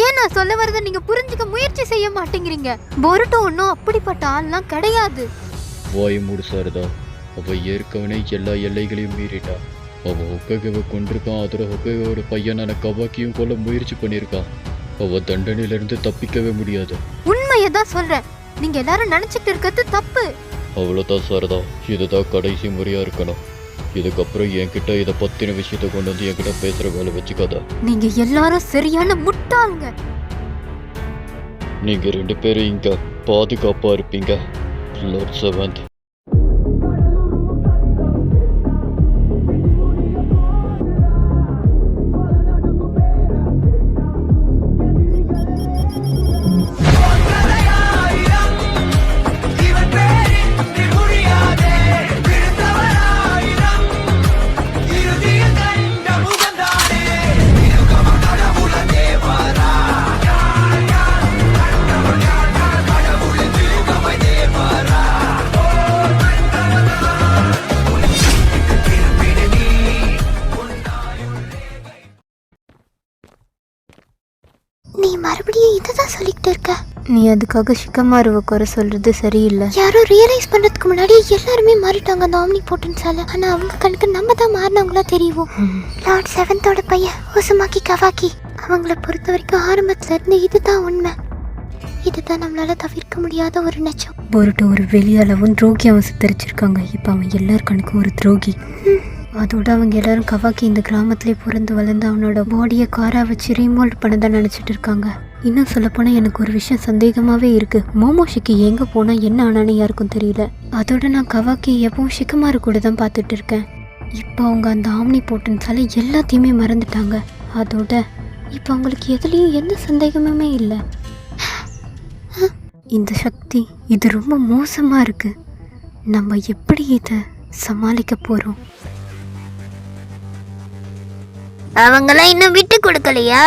ஏன் நான் சொல்ல வரத நீங்க புரிஞ்சுக்க முயற்சி செய்ய மாட்டேங்கிறீங்க? பொருட்டு ஒன்றும் அப்படிப்பட்ட ஆள்லாம் கிடையாது. வாய் மூடு சாரதா. அவ ஏற்கனவே எல்லா எல்லைகளையும் மீறிட்டா. அவ ஹொக்கேவை கொண்டிருக்கான். அதோட ஹொக்கேவோட பையனான கவாக்கியும் கொல்ல முயற்சி பண்ணியிருக்கான். அவ தண்டனையிலிருந்து தப்பிக்கவே முடியாது. உண்மையை தான் சொல்றேன். நீங்க எல்லாரும் நினைச்சிட்டு இருக்கிறது தப்பு. அவ்வளோதான் சாரதா, இதுதான் கடைசி முறையா இருக்கணும். இதுக்கப்புறம் என்கிட்ட இதை பத்தின விஷயத்த கொண்டு வந்து என்கிட்ட பேசுற வேலை வச்சுக்காத. நீங்க எல்லாரும் சரியான முட்டாளுங்க. நீங்க 2 பேரும் இங்க பாதுகாப்பா இருப்பீங்க. Lord seventh. நீ மறுபடியும் இதுதான் சொல்லிக்கிட்டு இருக்க. நீ அதுக்காக ஷிகமாருவை குறை சொல்றது சரியில்லை. யாரோ ரியலைஸ் பண்றதுக்கு முன்னாடி எல்லாருமே மாறிட்டாங்க அந்த ஆம்னி போட்டன்ஸால. ஆனா அவங்க கணக்கு நம்ம தான் மாறினவங்களா தெரியும். லார்ட் செவன்த்தோட பையன் ஒசுமாக்கி கவாக்கி, அவங்கள பொறுத்த வரைக்கும் ஆரம்பத்துல இருந்து இதுதான் உண்மை. இதுதான் நம்மளால தவிர்க்க முடியாத ஒரு நச்சம். பொருட்டு ஒரு வெளியாளவும் துரோகியாவும் சித்தரிச்சிருக்காங்க. இப்போ அவன் எல்லார் கணக்கும் ஒரு துரோகி. அதோட அவங்க எல்லாரும் கவாக்கி இந்த கிராமத்திலே பிறந்து வளர்ந்து அவனோட பாடியை காரா வச்சு ரீமோல்ட் பண்ணதான் நினச்சிட்டு இருக்காங்க. இன்னும் சொல்லப்போனால் எனக்கு ஒரு விஷயம் சந்தேகமாகவே இருக்குது. மோமோஷிக்கு எங்கே போனால் என்ன ஆனான்னு யாருக்கும் தெரியல. அதோட நான் கவாக்கி எப்பவும் ஷிகமாரு கூட தான் பார்த்துட்டு இருக்கேன். இப்போ அவங்க அந்த ஆம்னி போட்டன்ஸால எல்லாத்தையுமே மறந்துட்டாங்க. அதோட இப்போ அவங்களுக்கு எதுலேயும் எந்த சந்தேகமுமே இல்லை. இந்த சக்தி இது ரொம்ப மோசமாக இருக்குது. நம்ம எப்படி இதை சமாளிக்க போகிறோம்? அவங்களாம் இன்னும் விட்டு கொடுக்கலையா?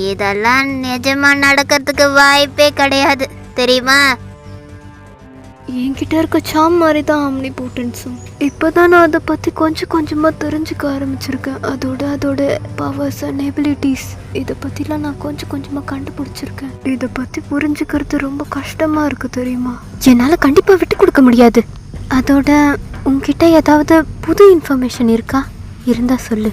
இதெல்லாம் நிஜமா நடக்கிறதுக்கு வாய்ப்பே கிடையாது தெரியுமா? என்கிட்ட இருக்க சாம் மாதிரி தான் ஆம்னி போட்டன்ஸும். இப்போதான் நான் அதை பற்றி கொஞ்சமாக தெரிஞ்சுக்க ஆரம்பிச்சிருக்கேன். அதோட பவர்ஸ் அண்ட் எபிலிட்டிஸ் இதை பற்றிலாம் நான் கொஞ்சமாக கண்டுபிடிச்சிருக்கேன். இதை பற்றி புரிஞ்சுக்கிறது ரொம்ப கஷ்டமாக இருக்குது தெரியுமா? என்னால் கண்டிப்பாக விட்டு கொடுக்க முடியாது. அதோட உங்ககிட்ட ஏதாவது புது இன்ஃபர்மேஷன் இருக்கா? இருந்தால் சொல்லு.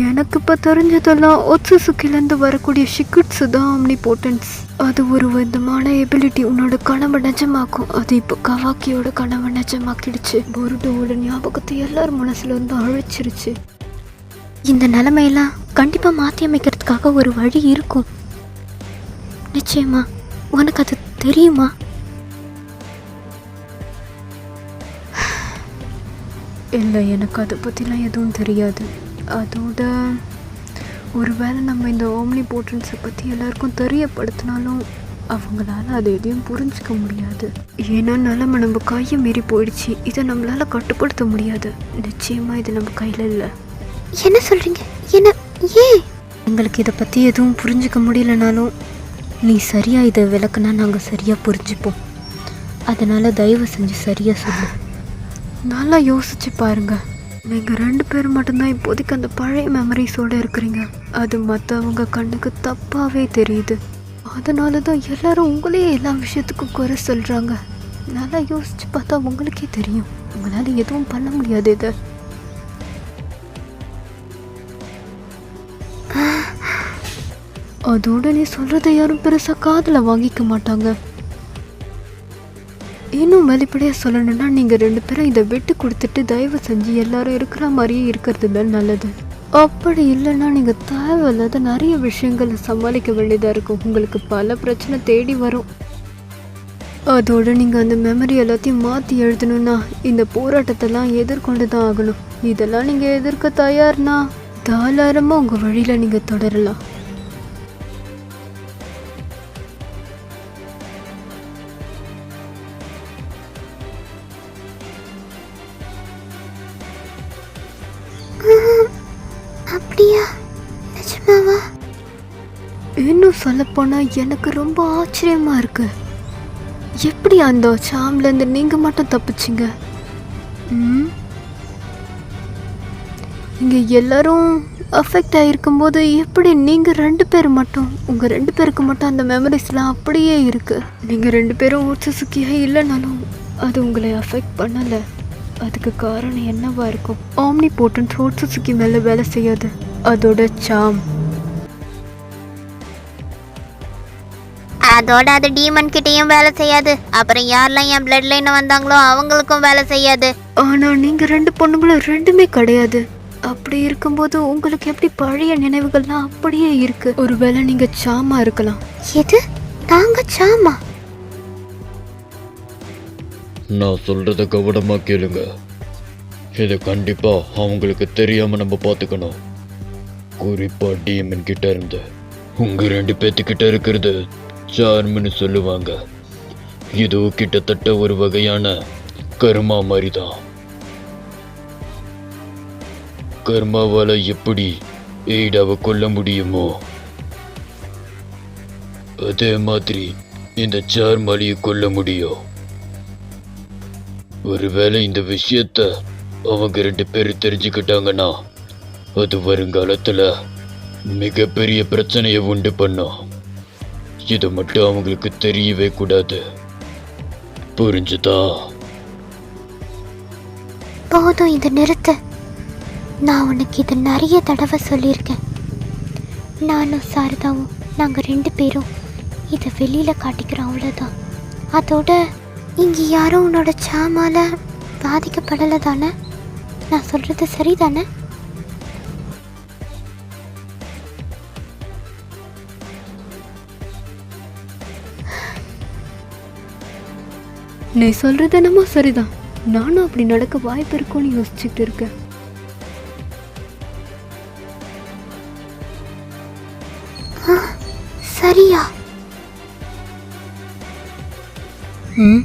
எனக்கு இப்போ தெரிஞ்சதெல்லாம் ஒட்சுசுக்கிலேருந்து வரக்கூடிய ஷிகுட்ஸு தான் ஆம்னி போட்டன்ஸ். அது ஒரு விதமான எபிலிட்டி. உன்னோட கனவை நிஜமாக்கும். அது இப்போ கவாக்கியோட கனவை நிஜமாக்கிடுச்சு. பொருட்டோட ஞாபகத்தை எல்லாரும் மனசுல இருந்து அழிச்சிருச்சு. இந்த நிலைமையெல்லாம் கண்டிப்பாக மாற்றி அமைக்கிறதுக்காக ஒரு வழி இருக்கும். நிச்சயமா. உனக்கு அது தெரியுமா? இல்லை, எனக்கு அதை பற்றிலாம் எதுவும் தெரியாது. அதோட ஒருவேளை நம்ம இந்த ஆம்னி போட்டன்ஸை பற்றி எல்லாருக்கும் தெரியப்படுத்தினாலும் அவங்களால அதை எதையும் புரிஞ்சிக்க முடியாது. ஏன்னா நிலைமை நம்ம கையை மீறி போயிடுச்சு. இதை நம்மளால் கட்டுப்படுத்த முடியாது. நிச்சயமாக இது நம்ம கையில் இல்லை. என்ன சொல்கிறீங்க? என்ன? ஏன்? எங்களுக்கு இதை பற்றி எதுவும் புரிஞ்சிக்க முடியலனாலும் நீ சரியாக இதை விளக்குனா நாங்கள் சரியாக புரிஞ்சுப்போம். அதனால் தயவு செஞ்சு சரியாக சொல்லு. நல்லா யோசிச்சு பாருங்க. நீங்கள் 2 பேர் மட்டும்தான் இப்போதைக்கு அந்த பழைய மெமரிஸோடு இருக்கிறீங்க. அது மற்றவங்க கண்ணுக்கு தப்பாகவே தெரியுது. அதனால தான் எல்லாரும் உங்களே எல்லா விஷயத்துக்கும் குறை சொல்கிறாங்க. நல்லா யோசிச்சு பார்த்தா உங்களுக்கே தெரியும். உங்களால் எதுவும் பண்ண முடியாது. இதை அதோட நீ சொல்கிறத யாரும் பெருசாக காதில் வாங்கிக்க மாட்டாங்க. இன்னும் வெளிப்படையாக சொல்லணும்னா நீங்கள் 2 பேரும் இதை விட்டு கொடுத்துட்டு தயவு செஞ்சு எல்லாரும் இருக்கிற மாதிரியே இருக்கிறது தான் நல்லது. அப்படி இல்லைன்னா நீங்கள் தேவையில்லாத நிறைய விஷயங்களை சமாளிக்க வேண்டியதாக இருக்கும். உங்களுக்கு பல பிரச்சனை தேடி வரும். அதோடு நீங்கள் அந்த மெமரி எல்லாத்தையும் மாற்றி எழுதணும்னா இந்த போராட்டத்தெல்லாம் எதிர்கொண்டு தான் ஆகணும். இதெல்லாம் நீங்கள் எதிர்க்க தயார்னா தாராளமாக உங்கள் வழியில் நீங்கள் தொடரலாம். அப்படியா? நிஜமாவா? இன்னும் சொல்லப்போனால் எனக்கு ரொம்ப ஆச்சரியமாக இருக்கு. எப்படி அந்த சாம்லேருந்து நீங்கள் மட்டும் தப்பிச்சிங்க? இங்கே எல்லாரும் அஃபெக்ட் ஆகிருக்கும் போது எப்படி நீங்கள் 2 பேர் மட்டும் உங்கள் 2 பேருக்கு மட்டும் அந்த மெமரிஸ்லாம் அப்படியே இருக்குது? நீங்கள் 2 பேரும் ஓட்சுசுக்கியாக இல்லைனாலும் அது உங்களை அஃபெக்ட் பண்ணலை. அதுக்கு காரணம் என்னவா இருக்கும்? ஆம்னி போட்டன்ஸ் ஓட்சுசுக்கி மேலே வேலை செய்யாது, அதோட சாம். அதோட அது டீமன் கிட்டேயும் வேலை செய்யாது. அப்புறம் யாரெல்லாம் என் பிளட் லைன் வந்தாங்களோ அவங்களுக்கும் வேலை செய்யாது. ஆனால் நீங்கள் 2 பொண்ணுங்களும் 2மே கிடையாது. அப்படி இருக்கும்போது உங்களுக்கு எப்படி பழைய நினைவுகள்லாம் அப்படியே இருக்கு? ஒருவேளை நீங்கள் சாமா இருக்கலாம். எது? நாங்க சாமா? நான் சொல்றத கவனமா கேளுங்க. இதை கண்டிப்பா அவங்களுக்கு தெரியாம நம்ம பார்த்துக்கணும். குறிப்பா டீமன் கிட்ட இருந்து. உங்க 2 பேத்துக்கிட்ட இருக்கிறது சார்ம்னு சொல்லுவாங்க. இது கிட்டத்தட்ட ஒரு வகையான கர்மா மாதிரி தான். கர்மாவால எப்படி எய்டாவை கொல்ல முடியுமோ அதே மாதிரி இந்த சார்மாலியை கொல்ல முடியும். ஒருவேளை இந்த விஷயத்த அவங்க 2 பேரும் தெரிஞ்சுக்கிட்டாங்கன்னா அது வருங்காலத்துல மிகப்பெரிய பிரச்சனையை உண்டு பண்ணும். இதை மட்டும் அவங்களுக்கு தெரியவே கூடாது. புரிஞ்சுதா? போதும், இதை நிறுத்து. நான் உனக்கு இது நிறைய தடவை சொல்லியிருக்கேன். நானும் சாரதாவும் நாங்கள் 2 பேரும் இதை வெளியில் காட்டிக்கிறோம், அவ்வளோதான். அதோட இங்கே யாரும் உன்னோட சாமால பாதிக்கப்படலை தானே? நான் சொல்கிறது சரிதானே? நீ சொல்கிறது என்னமோ சரிதான். நானும் அப்படி நடக்க வாய்ப்பு இருக்கும்னு யோசிச்சுட்டு இருக்கேன். சரியா? ம்